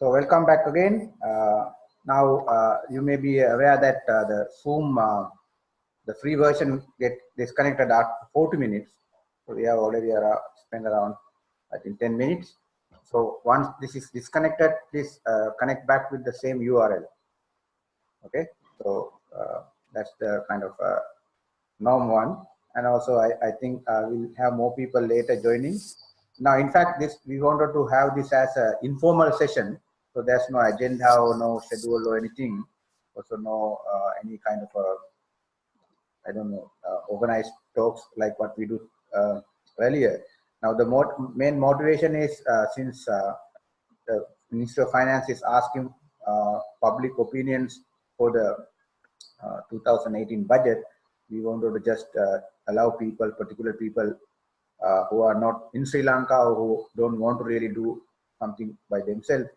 So welcome back again. Now you may be aware that the Zoom, the free version get disconnected after 40 minutes. So we have already spent around, I think, 10 minutes. So once this is disconnected, please connect back with the same URL. Okay, so that's the kind of norm one. And also I think we'll have more people later joining. Now, in fact, we wanted to have this as an informal session. So there's no agenda or no schedule or anything. Also no any kind of I don't know, organized talks like what we do earlier. Now the main motivation is since the Minister of Finance is asking public opinions for the 2018 budget, we wanted to just allow people, particular people who are not in Sri Lanka or who don't want to really do something by themselves,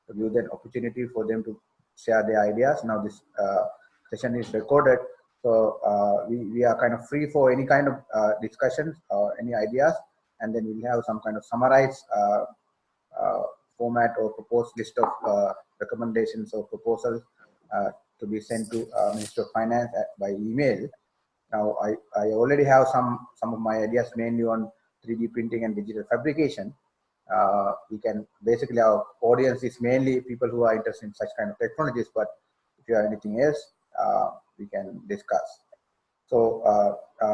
to give that opportunity for them to share their ideas. Now this session is recorded, so we are kind of free for any kind of discussions or any ideas, and then we'll have some kind of summarized format or proposed list of recommendations or proposals to be sent to Minister of Finance by email. Now I already have some of my ideas mainly on 3D printing and digital fabrication. We can basically, our audience is mainly people who are interested in such kind of technologies, but if you have anything else, we can discuss. So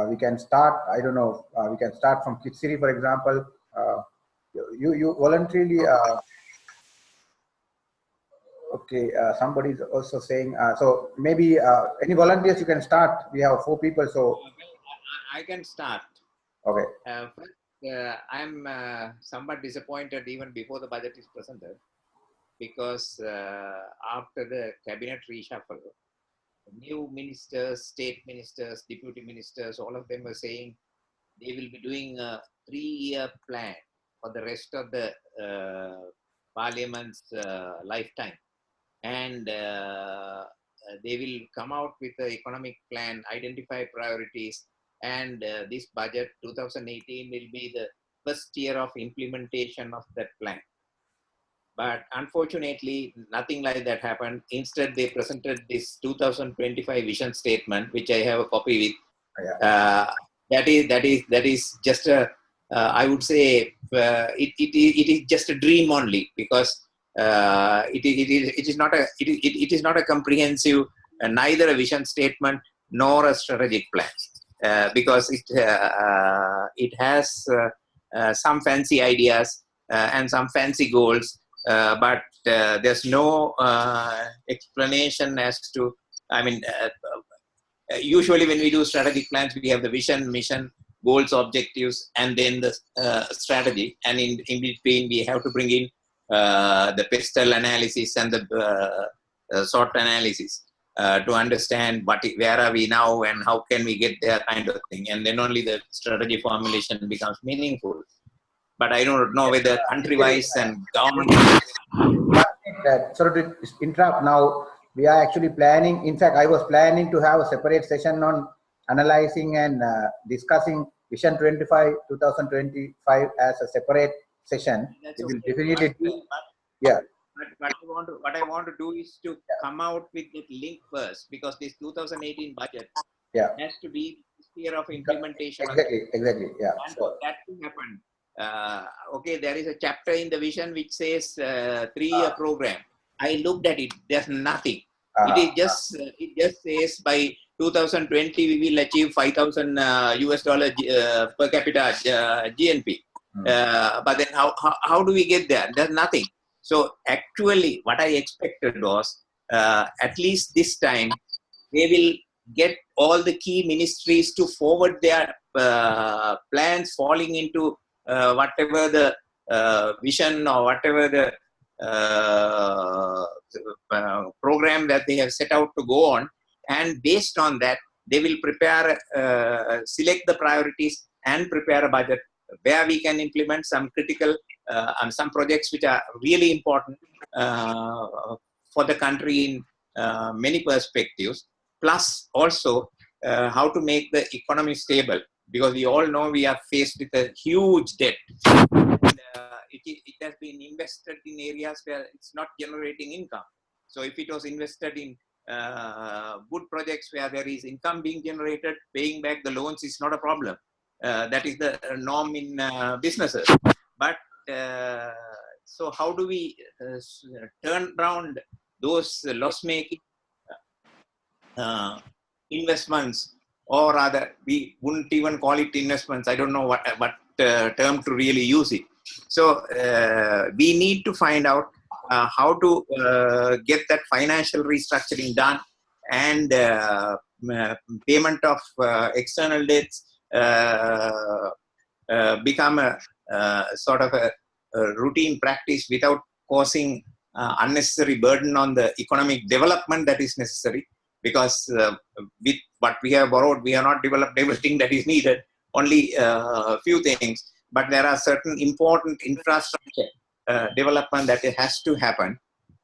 we can start, I don't know, we can start from Kitsiri, for example. You voluntarily, okay, somebody is also saying, so maybe any volunteers you can start. We have 4 people, so. I can start. Okay. First, I'm somewhat disappointed even before the budget is presented, because after the cabinet reshuffle, new ministers, state ministers, deputy ministers, all of them were saying they will be doing a 3-year plan for the rest of the parliament's lifetime. And they will come out with the economic plan, identify priorities, and this budget 2018 will be the first year of implementation of that plan. But unfortunately, nothing like that happened. Instead, they presented this 2025 vision statement, which I have a copy with. That is just a, I would say, it is just a dream only, because it is not a comprehensive, neither a vision statement nor a strategic plan, because it has some fancy ideas and some fancy goals, but there's no explanation as to, I mean, usually when we do strategic plans, we have the vision, mission, goals, objectives, and then the strategy, and in between we have to bring in the pestle analysis and the SWOT analysis to understand where are we now and how can we get there, kind of thing, and then only the strategy formulation becomes meaningful. But I don't know whether country-wise and government. Sorry to interrupt. Now we are actually planning. In fact, I was planning to have a separate session on analyzing and discussing Vision 2025 as a separate session. That's we will okay. definitely But, yeah. But what I want to do is to come out with the link first, because this 2018 budget has to be the year of implementation. Exactly. Yeah. And for that to happen, okay, there is a chapter in the vision which says 3-year program. I looked at it. There's nothing. It just says by 2020 we will achieve $5,000 US per capita GNP. But then how do we get there? There's nothing. So actually, what I expected was at least this time they will get all the key ministries to forward their plans falling into whatever the vision or whatever the program that they have set out to go on, and based on that they will prepare, select the priorities and prepare a budget where we can implement some critical and some projects which are really important for the country in many perspectives, plus also how to make the economy stable, because we all know we are faced with a huge debt. And, it has been invested in areas where it's not generating income. So if it was invested in good projects where there is income being generated, paying back the loans is not a problem. That is the norm in businesses. But so how do we turn around those loss-making investments, or rather, we wouldn't even call it investments. I don't know what term to really use it. So we need to find out how to get that financial restructuring done, and payment of external debts become a sort of a routine practice without causing unnecessary burden on the economic development that is necessary. Because with what we have borrowed, we have not developed everything that is needed, only a few things. But there are certain important infrastructure development that has to happen.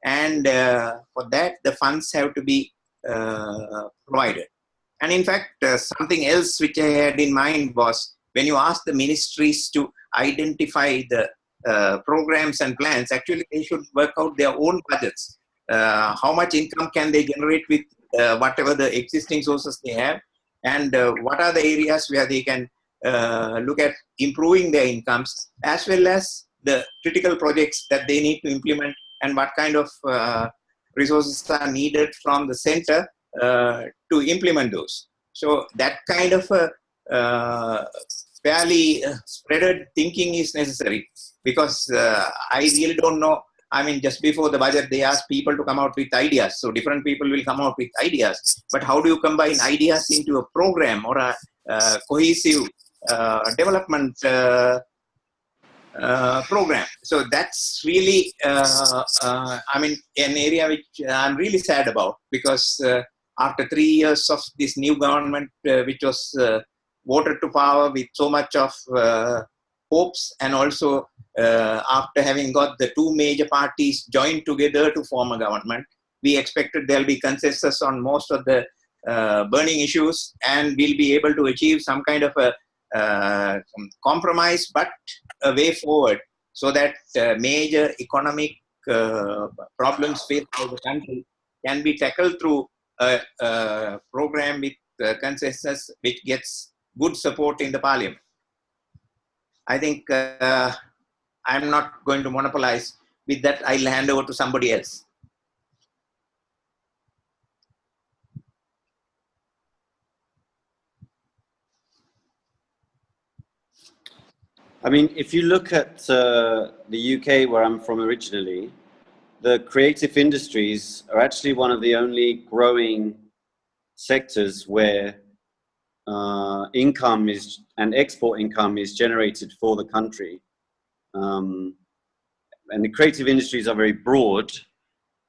And for that, the funds have to be provided. And in fact, something else which I had in mind was, when you ask the ministries to identify the programs and plans, actually they should work out their own budgets. How much income can they generate with whatever the existing sources they have, and what are the areas where they can look at improving their incomes, as well as the critical projects that they need to implement, and what kind of resources are needed from the center to implement those. So that kind of a fairly spreaded thinking is necessary, because I really don't know. I mean, just before the budget, they ask people to come out with ideas. So different people will come out with ideas. But how do you combine ideas into a program or a cohesive development program? So that's really, I mean, an area which I'm really sad about, because after 3 years of this new government, which was voted to power with so much of hopes, and also after having got the two major parties joined together to form a government, we expected there'll be consensus on most of the burning issues, and we'll be able to achieve some kind of a compromise, but a way forward, so that major economic problems faced by the country can be tackled through a program with consensus which gets good support in the parliament. I think I'm not going to monopolize. With that, I'll hand over to somebody else. I mean, if you look at the UK, where I'm from originally, the creative industries are actually one of the only growing sectors where income is, and export income is generated for the country. And the creative industries are very broad.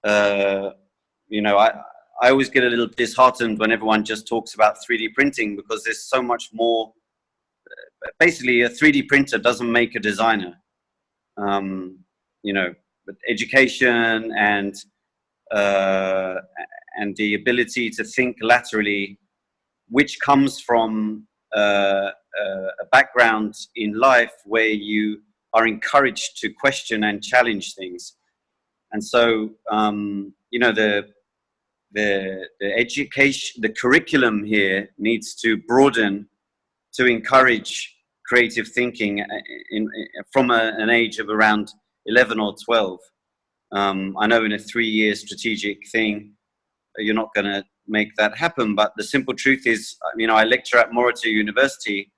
You know, I always get a little disheartened when everyone just talks about 3D printing, because there's so much more. Basically, a 3D printer doesn't make a designer. You know, but education and the ability to think laterally, which comes from a background in life where you are encouraged to question and challenge things. And so, you know, the education, the curriculum here needs to broaden to encourage creative thinking from an age of around 11 or 12. I know in a 3-year strategic thing, you're not going to make that happen. But the simple truth is, you know, I lecture at Morato University.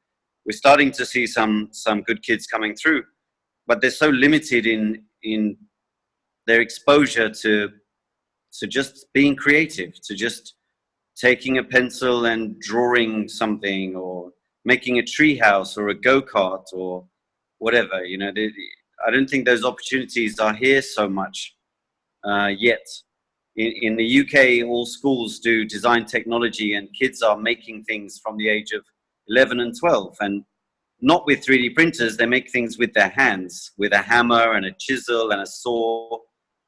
We're starting to see some good kids coming through, but they're so limited in their exposure to just being creative, to just taking a pencil and drawing something, or making a tree house or a go-kart or whatever. You know, I don't think those opportunities are here so much yet. In the UK, all schools do design technology, and kids are making things from the age of 11 and 12, and not with 3D printers. They make things with their hands, with a hammer and a chisel and a saw,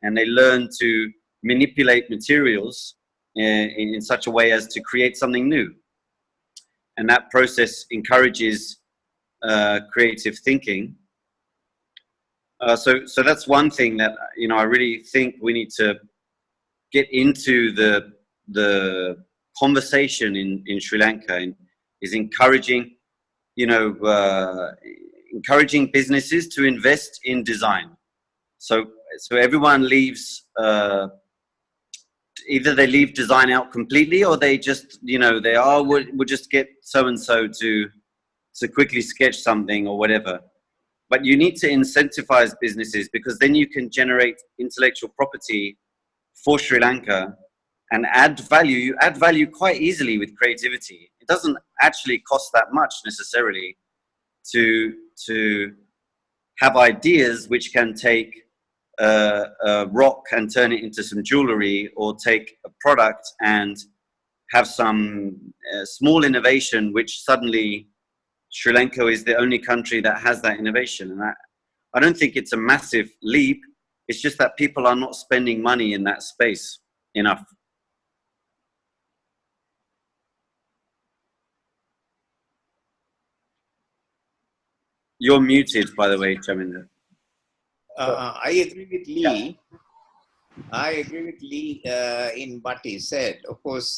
and they learn to manipulate materials in such a way as to create something new. And that process encourages creative thinking. So that's one thing that, you know, I really think we need to get into the conversation in Sri Lanka, and is encouraging, you know, encouraging businesses to invest in design. So everyone leaves, either they leave design out completely, or they just, you know, we'll just get so and so to quickly sketch something or whatever. But you need to incentivize businesses, because then you can generate intellectual property for Sri Lanka and add value. You add value quite easily with creativity. It doesn't actually cost that much necessarily to have ideas which can take a rock and turn it into some jewelry, or take a product and have some small innovation, which suddenly Sri Lanka is the only country that has that innovation. And I don't think it's a massive leap. It's just that people are not spending money in that space enough. You're muted, by the way, Chaminda. I agree with Lee. I agree with Lee in what he said. Of course,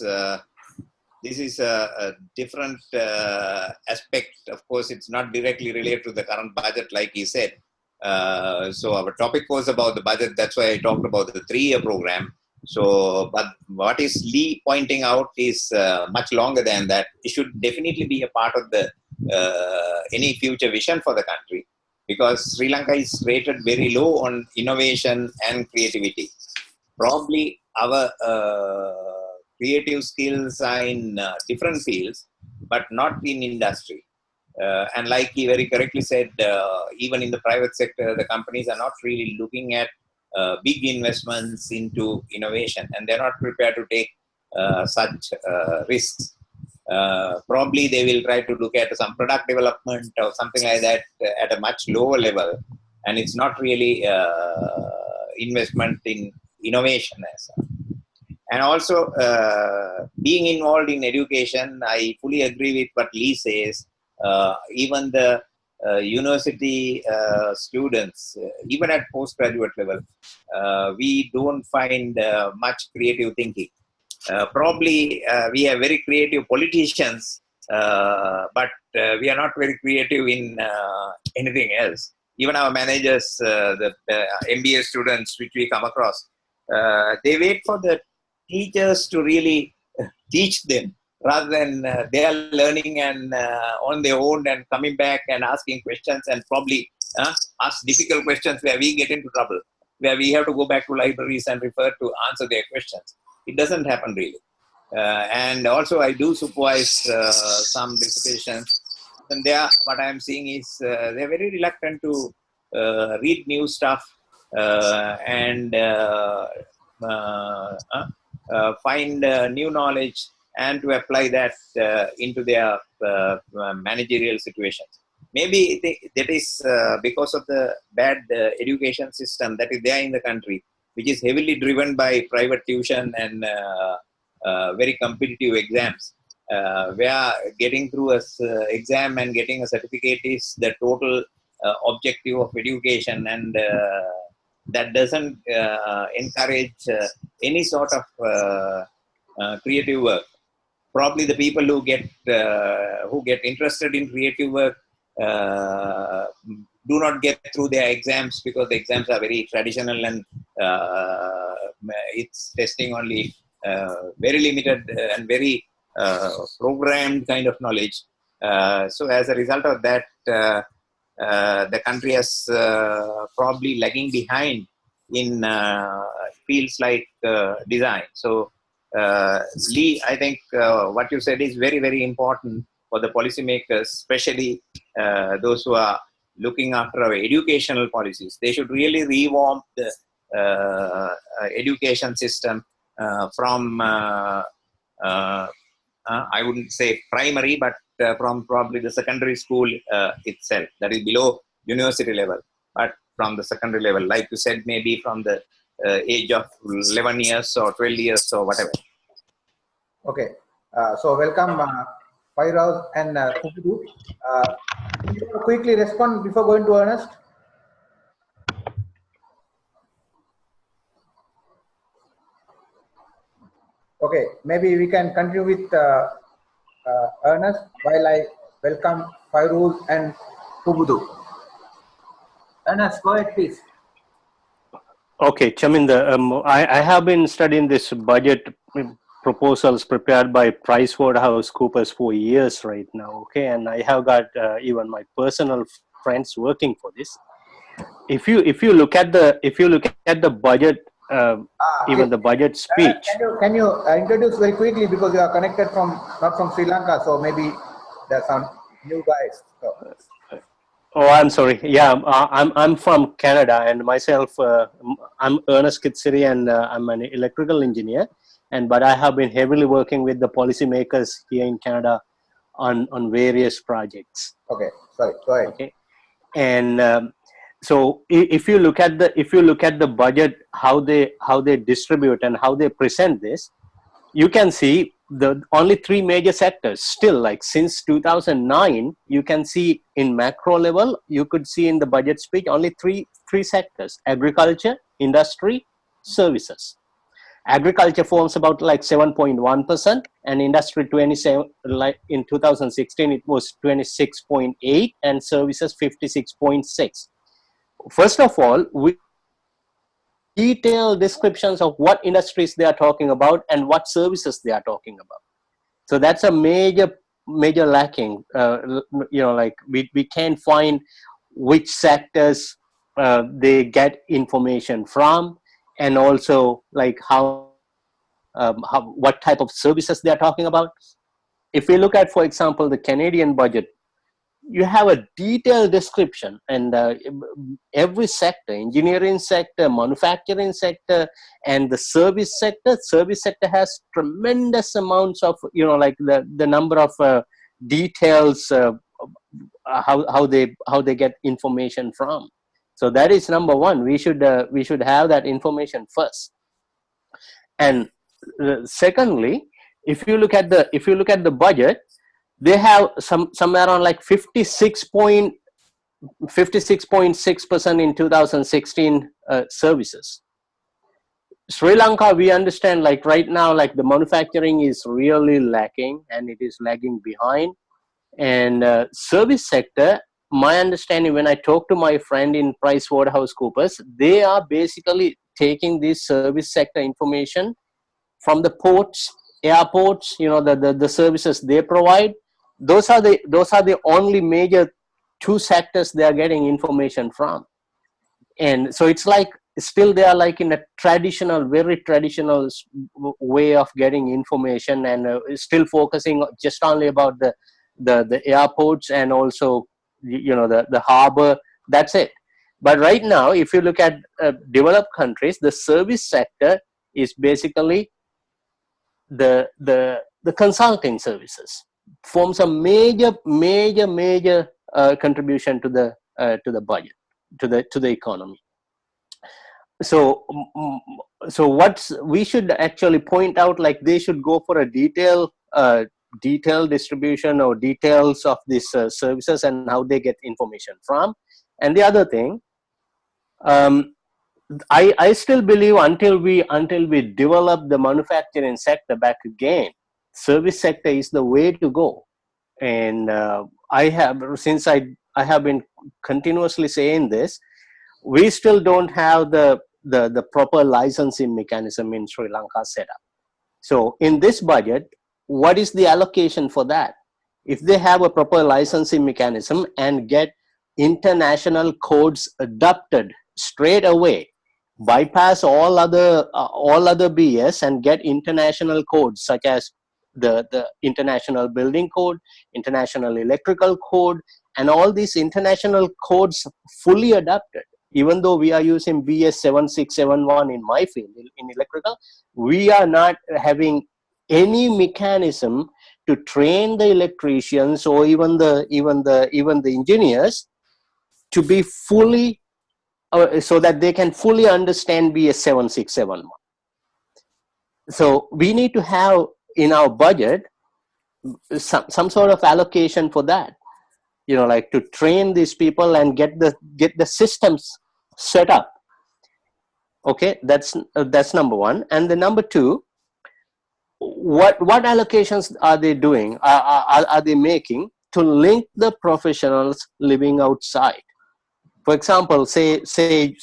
this is a different aspect. Of course, it's not directly related to the current budget, like he said. So our topic was about the budget. That's why I talked about the 3-year program. So, but what is Lee pointing out is much longer than that. It should definitely be a part of the any future vision for the country, because Sri Lanka is rated very low on innovation and creativity. Probably our creative skills are in different fields, but not in industry. And like he very correctly said, even in the private sector, the companies are not really looking at big investments into innovation, and they're not prepared to take such risks. Probably they will try to look at some product development or something like that at a much lower level, and it's not really investment in innovation as such. And also being involved in education, I fully agree with what Lee says. Even the university students, even at postgraduate level, we don't find much creative thinking. Probably we have very creative politicians, but we are not very creative in anything else. Even our managers, the MBA students which we come across, they wait for the teachers to really teach them, rather than they are learning and on their own and coming back and asking questions, and probably ask difficult questions where we get into trouble, where we have to go back to libraries and refer to answer their questions. It doesn't happen really. And also I do supervise some dissertations, and there what I'm seeing is they're very reluctant to read new stuff and find new knowledge and to apply that into their managerial situations. Maybe that is because of the bad education system that is there in the country, which is heavily driven by private tuition and very competitive exams, where getting through a exam and getting a certificate is the total objective of education, and that doesn't encourage any sort of creative work. Probably the people who get interested in creative work do not get through their exams, because the exams are very traditional and it's testing only very limited and very programmed kind of knowledge. So as a result of that, the country is probably lagging behind in fields like design. So Lee, I think what you said is very, very important for the policymakers, especially those who are looking after our educational policies. They should really revamp the education system from, I wouldn't say primary, but from probably the secondary school itself, that is below university level, but from the secondary level, like you said, maybe from the age of 11 years or 12 years or whatever. Okay, so welcome Fairaz and Kupidu. Can you quickly respond before going to Ernest? Okay, maybe we can continue with Ernest while I welcome Fairuz and Kubudu. Ernest, go ahead, please. Okay, Chaminda, I have been studying this budget proposals prepared by PricewaterhouseCoopers for years right now. Okay, and I have got even my personal friends working for this. If you look at the budget, even the budget speech. Can you introduce very quickly, because you are connected from not from Sri Lanka, so maybe there's some new guys. So. Oh, I'm sorry. Yeah, I'm from Canada, and myself, I'm Ernest Kitsiri, and I'm an electrical engineer. But I have been heavily working with the policymakers here in Canada on various projects. Okay, sorry. Go ahead. Okay, and so if you look at the budget, how they distribute and how they present this, you can see the only three major sectors still, like since 2009, you can see in macro level, you could see in the budget speech only three sectors: agriculture, industry, services. Agriculture forms about like 7.1%, and industry 27, like in 2016 it was 26.8, and services 56.6. First of all, we detailed descriptions of what industries they are talking about and what services they are talking about. So that's a major lacking. Like we can't find which sectors they get information from, and also like what type of services they are talking about. If we look at, for example, the Canadian budget, you have a detailed description, and every sector, engineering sector, manufacturing sector, and the service sector has tremendous amounts of, like the number of details, how they get information from. So that is number one. We should have that information first. And secondly, if you look at the budget, they have somewhere around like 56.6% in 2016 services. Sri Lanka, we understand, like right now, like the manufacturing is really lacking and it is lagging behind. And service sector, my understanding, when I talk to my friend in PricewaterhouseCoopers, they are basically taking this service sector information from the ports, airports, the services they provide. Those are the only major two sectors they are getting information from. And so it's like still they are like in a very traditional way of getting information, and still focusing just only about the airports and also the harbor. That's it. But right now, if you look at developed countries, the service sector is basically the consulting services, forms a major contribution to the budget, to the economy. So what we should actually point out, like they should go for a detailed distribution or details of these services and how they get information from. And the other thing, I still believe until we develop the manufacturing sector back again, service sector is the way to go. And I have been continuously saying this, we still don't have the proper licensing mechanism in Sri Lanka set up. So in this budget, what is the allocation for that? If they have a proper licensing mechanism and get international codes adopted straight away, bypass all other BS and get international codes such as the International Building Code, International Electrical Code, and all these international codes fully adopted. Even though we are using BS 7671 in my field, in electrical, we are not having any mechanism to train the electricians or even the engineers to be fully so that they can fully understand BS 7671. So we need to have in our budget some sort of allocation for that, like to train these people and get the systems set up. Okay, that's number one. And the number two, what allocations are they doing? Are they making to link the professionals living outside? For example, say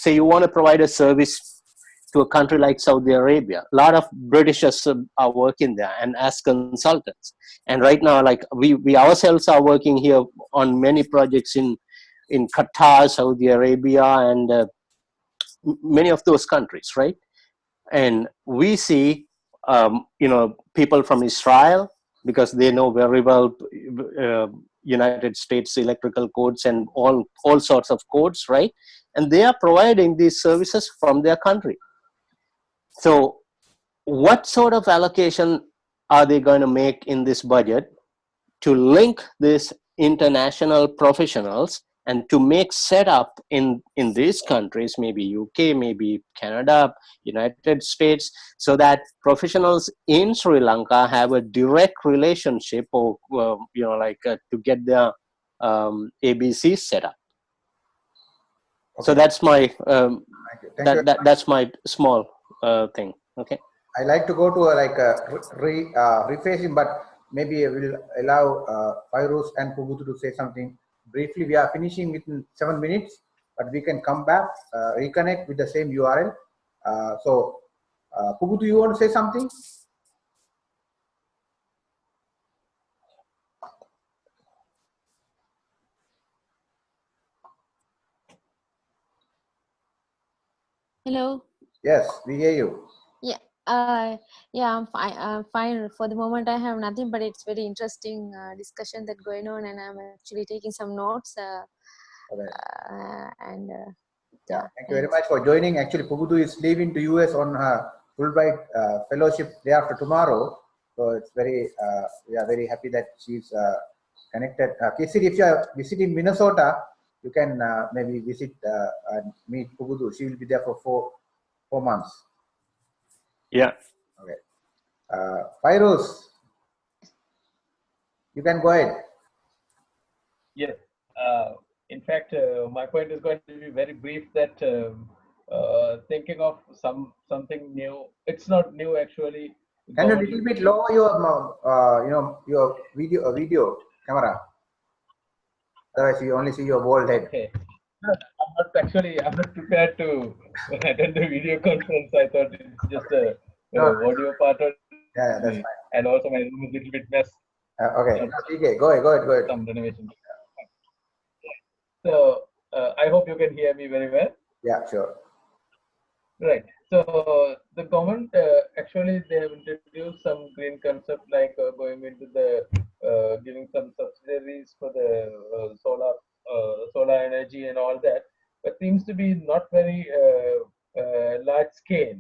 you want to provide a service to a country like Saudi Arabia. A lot of Britishers are working there and as consultants. And right now, like we ourselves are working here on many projects in Qatar, Saudi Arabia, and many of those countries, right? And we see people from Israel, because they know very well United States electrical codes and all sorts of codes, right? And they are providing these services from their country. So what sort of allocation are they going to make in this budget to link these international professionals and to make setup in these countries, maybe UK, maybe Canada, United States, so that professionals in Sri Lanka have a direct relationship, or to get their ABC set up. Okay. So that's my Thank you. that's my small thing. Okay. I like to go to rephrasing, but maybe we'll allow Fairuz and Pubutu to say something briefly. We are finishing within 7 minutes, but we can come back, reconnect with the same URL. So, Pubutu, you want to say something? Hello. Yes, we hear you. Yeah. Yeah, I'm fine. I'm fine. For the moment, I have nothing, but it's very interesting discussion that going on, and I'm actually taking some notes. Okay. And Yeah, thank you very much for joining. Actually, Pubutu is leaving to US on her Fulbright fellowship day after tomorrow. So it's very, we are very happy that she's connected. Kesiri, if you are visiting Minnesota, you can maybe visit and meet Pubutu. She will be there for four months. Yeah. Okay. Fairuz, you can go ahead. Yes. In fact, my point is going to be very brief. That thinking of something new. It's not new actually. Can you a little bit lower your your video camera? Otherwise, you only see your bald head. Okay. I'm not prepared to attend the video conference. I thought it's just a audio part of Yeah, that's fine. And also my room is a little bit mess. Okay. Okay, go ahead. Some renovation. So I hope you can hear me very well. Yeah, sure. Right. So the government actually they have introduced some green concept like going into the giving some subsidies for the solar energy and all that, but seems to be not very large scale.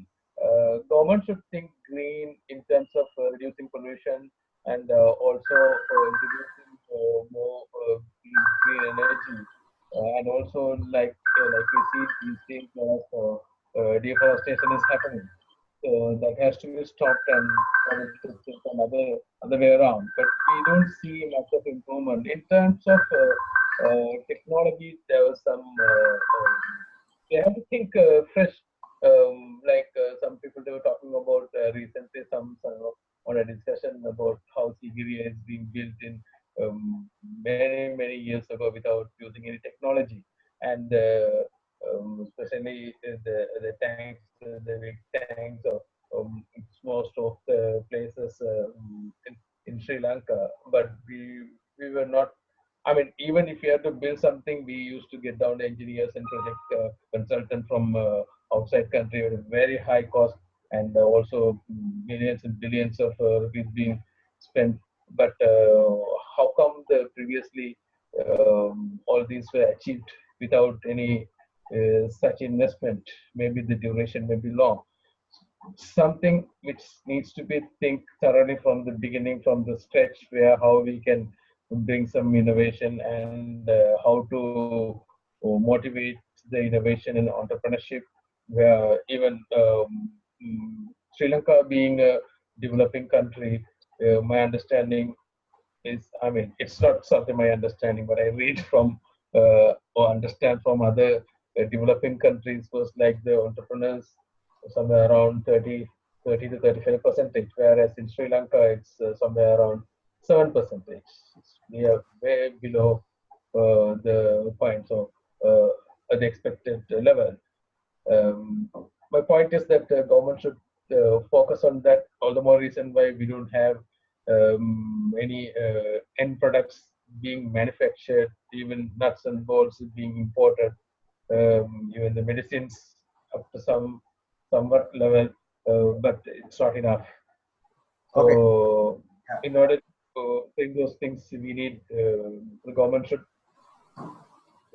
Government should think green in terms of reducing pollution and also introducing more green energy, and also like we see these days deforestation is happening. So that has to be stopped, and should think some other way around. But we don't see much of improvement in terms of technology. There was some. They have to think fresh. Some people they were talking about recently. Some on a discussion about how Sigiriya is being built in many years ago without using any technology, and especially the tanks, the big tanks of most of the places in Sri Lanka. But we were not. I mean, even if we had to build something, we used to get down engineers and project consultants from outside country at a very high cost, and also millions and billions of rupees being spent. But how come the previously all these were achieved without any such investment? Maybe the duration may be long. Something which needs to be think thoroughly from the beginning, from the stretch, where how we can bring some innovation and how to motivate the innovation and entrepreneurship, where even Sri Lanka being a developing country, my understanding is, I mean, it's not something my understanding, but I read from or understand from other developing countries was like the entrepreneurs somewhere around 30 30 to 35%, whereas in Sri Lanka it's somewhere around 7%. We are way below the point, so at the expected level. My point is that the government should focus on that. All the more reason why we don't have any end products being manufactured, even nuts and bolts being imported, even the medicines up to somewhat level, but it's not enough. So, Okay. in order to bring those things, we need the government should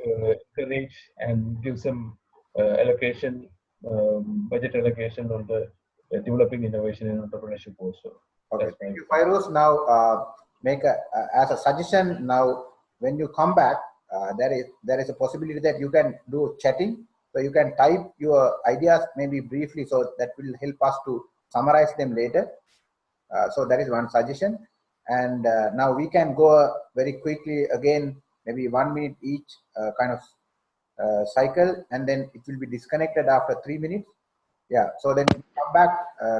encourage and give some allocation, budget allocation on the developing innovation and entrepreneurship also. Okay, That's thank you, Fairuz. Now, make as a suggestion. Now, when you come back, there is a possibility that you can do chatting. So you can type your ideas maybe briefly, so that will help us to summarize them later. So that is one suggestion. And now we can go very quickly again, maybe 1 minute each kind of cycle, and then it will be disconnected after 3 minutes. Yeah, so then come back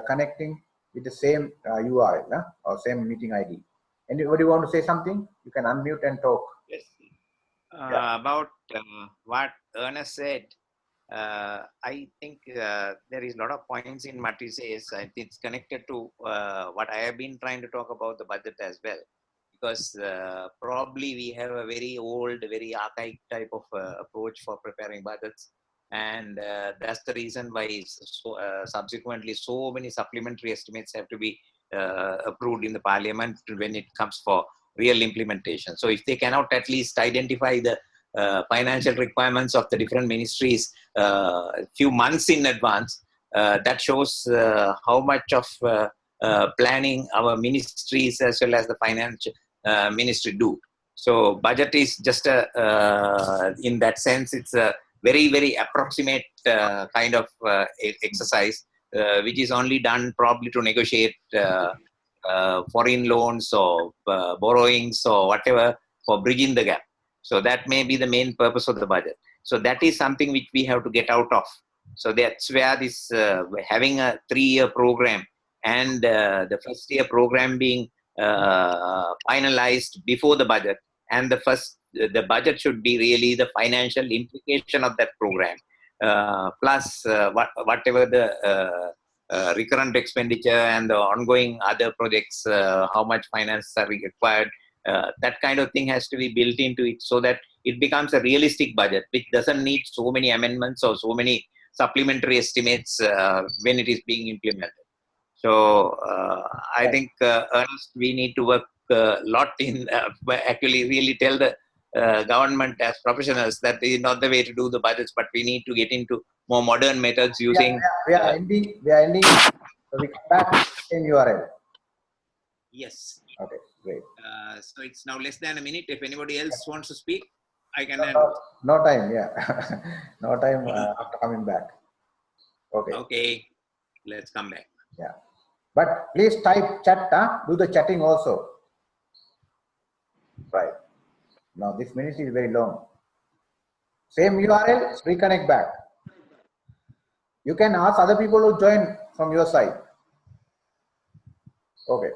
connecting with the same URL or same meeting ID. Anybody want to say something? You can unmute and talk. Yes. Yeah. About what Ernest said, I think there is a lot of points in what he says. It's connected to what I have been trying to talk about the budget as well. Because probably we have a very old, very archaic type of approach for preparing budgets. And that's the reason why subsequently so many supplementary estimates have to be approved in the parliament when it comes for real implementation. So if they cannot at least identify the financial requirements of the different ministries a few months in advance, that shows how much of planning our ministries as well as the finance ministry do. So budget is just in that sense, it's a very, very approximate kind of exercise, which is only done probably to negotiate foreign loans or borrowings or whatever for bridging the gap. So that may be the main purpose of the budget. So that is something which we have to get out of. So that's where this having a 3-year program and the first year program being finalized before the budget, and the budget should be really the financial implication of that program, plus whatever the recurrent expenditure and the ongoing other projects, how much finance are required. That kind of thing has to be built into it so that it becomes a realistic budget, which doesn't need so many amendments or so many supplementary estimates when it is being implemented. So I think, Ernest, we need to work a lot in actually really tell the government as professionals that this is not the way to do the budgets, but we need to get into more modern methods using. We are ending. So we come back to the same URL. Yes. Okay, great. So it's now less than a minute. If anybody else wants to speak, I can. No time. Yeah, no time after coming back. Okay. Okay, let's come back. Yeah, but please type chat. Do the chatting also. Right. Now this minute is very long. Same URL. Reconnect back. You can ask other people to join from your side. Okay.